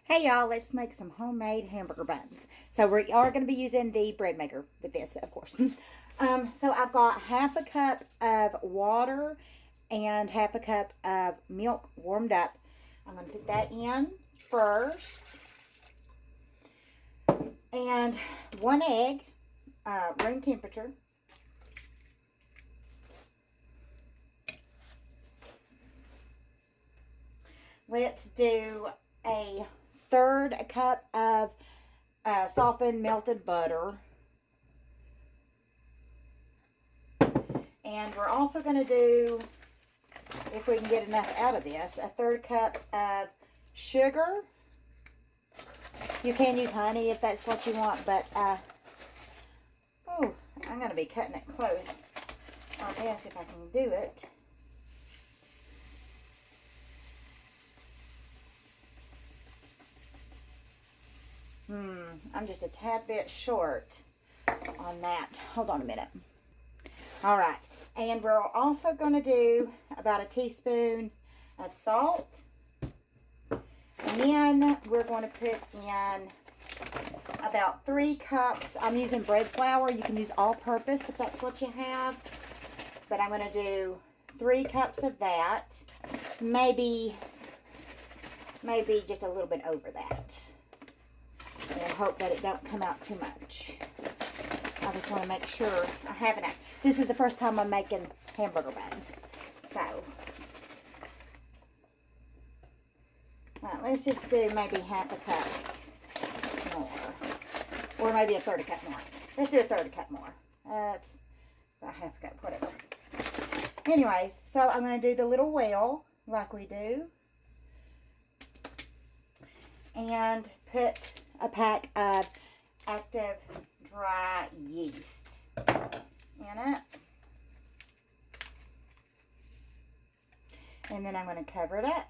Hey y'all, let's make some homemade hamburger buns. So we are going to be using the bread maker with this, of course. So I've got half a cup of water and half a cup of milk warmed up. I'm going to put that in first. And one egg, room temperature. Let's do a third a cup of softened melted butter. And we're also going to do, if we can get enough out of this, a third cup of sugar. You can use honey if that's what you want, but I'm going to be cutting it close on this if I can do it. I'm just a tad bit short on that. Hold on a minute. All right, and we're also going to do about a teaspoon of salt. And then we're going to put in about 3 cups. I'm using bread flour. You can use all-purpose if that's what you have. But I'm going to do 3 cups of that. Maybe just a little bit over that. And hope that it don't come out too much. I just want to make sure I have enough. This is the first time I'm making hamburger buns. So, let's just do maybe half a cup more. Or maybe a third a cup more. Let's do a third a cup more. That's about half a cup, whatever. Anyways, so I'm going to do the little well like we do. And put a pack of active dry yeast in it. And then I'm going to cover it up.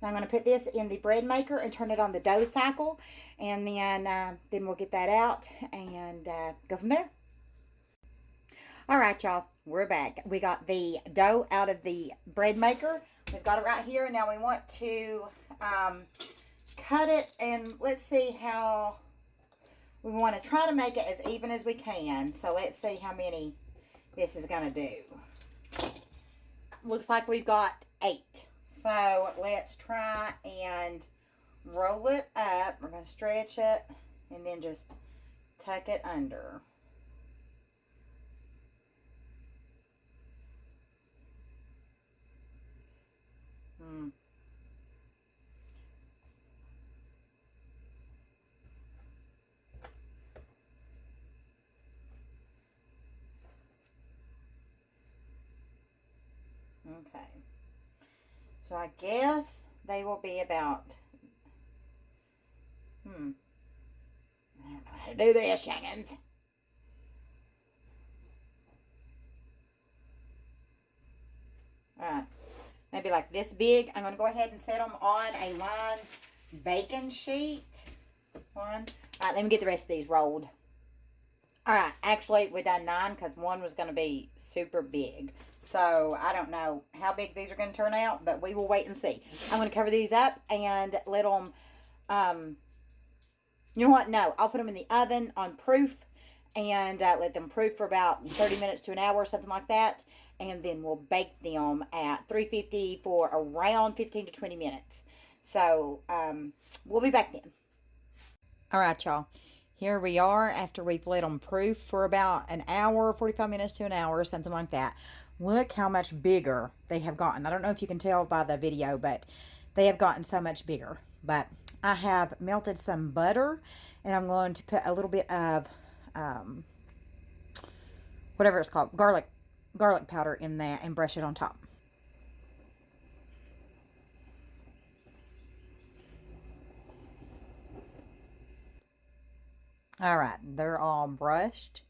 Now I'm going to put this in the bread maker and turn it on the dough cycle. And then we'll get that out and go from there. All right, y'all, we're back. We got the dough out of the bread maker. We've got it right here. Now we want to cut it, and let's see how we want to try to make it as even as we can. So let's see how many this is going to do. Looks like we've got 8. So let's try and roll it up. We're going to stretch it and then just tuck it under. Okay, so I guess they will be about, I don't know how to do this, youngins. Alright, maybe like this big. I'm going to go ahead and set them on a lined baking sheet. Alright, let me get the rest of these rolled. Alright, actually we done 9 because one was going to be super big. So I don't know how big these are going to turn out, but we will wait and see. I'm going to cover these up and let them, you know what? No, I'll put them in the oven on proof and let them proof for about 30 minutes to an hour, something like that. And then we'll bake them at 350 for around 15 to 20 minutes. So we'll be back then. All right, y'all. Here we are after we've let them proof for about an hour, 45 minutes to an hour, something like that. Look how much bigger they have gotten. I don't know if you can tell by the video, but they have gotten so much bigger. But I have melted some butter, and I'm going to put a little bit of, whatever it's called, garlic powder in that and brush it on top. All right, they're all brushed,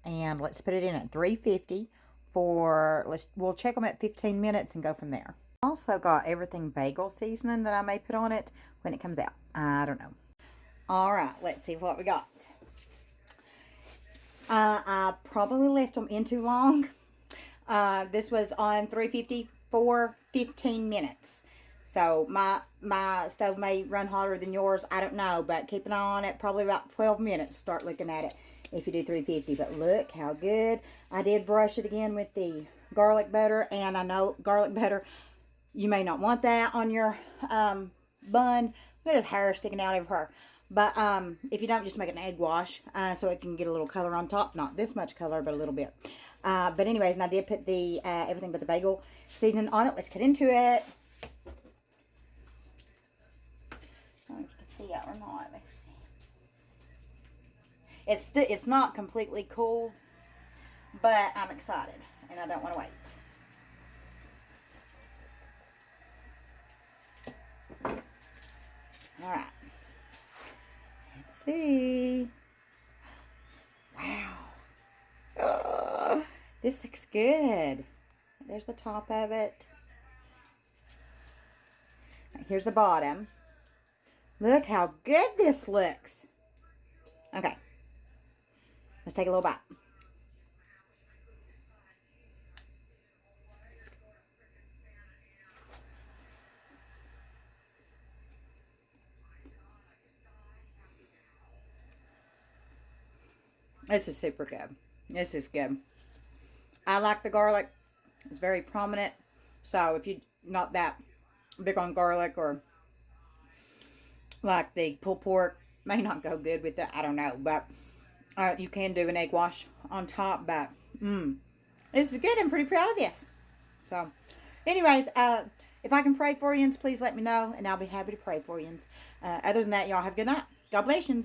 and let's put it in at 350 for, we'll check them at 15 minutes and go from there. Also got everything bagel seasoning that I may put on it when it comes out. I don't know. All right, let's see what we got. I probably left them in too long. This was on 350 for 15 minutes. So my stove may run hotter than yours. I don't know, but keep an eye on it. Probably about 12 minutes. Start looking at it if you do 350. But look how good. I did brush it again with the garlic butter, and I know garlic butter, you may not want that on your bun. There's hair sticking out of her. But if you don't, just make an egg wash so it can get a little color on top. Not this much color, but a little bit. But anyways, and I did put the everything but the bagel seasoning on it. Let's get into it. I don't know if you can see that or not. Let's see. It's not completely cool, but I'm excited and I don't want to wait. All right. Let's see. Wow. This looks good. There's the top of it. Here's the bottom. Look how good this looks. Okay. Let's take a little bite. This is super good. This is good. I like the garlic. It's very prominent. So if you're not that big on garlic, or like the pulled pork, may not go good with it. I don't know. But you can do an egg wash on top. But this is good. I'm pretty proud of this. So anyways, if I can pray for you, please let me know. And I'll be happy to pray for you. Other than that, y'all have a good night. God bless you.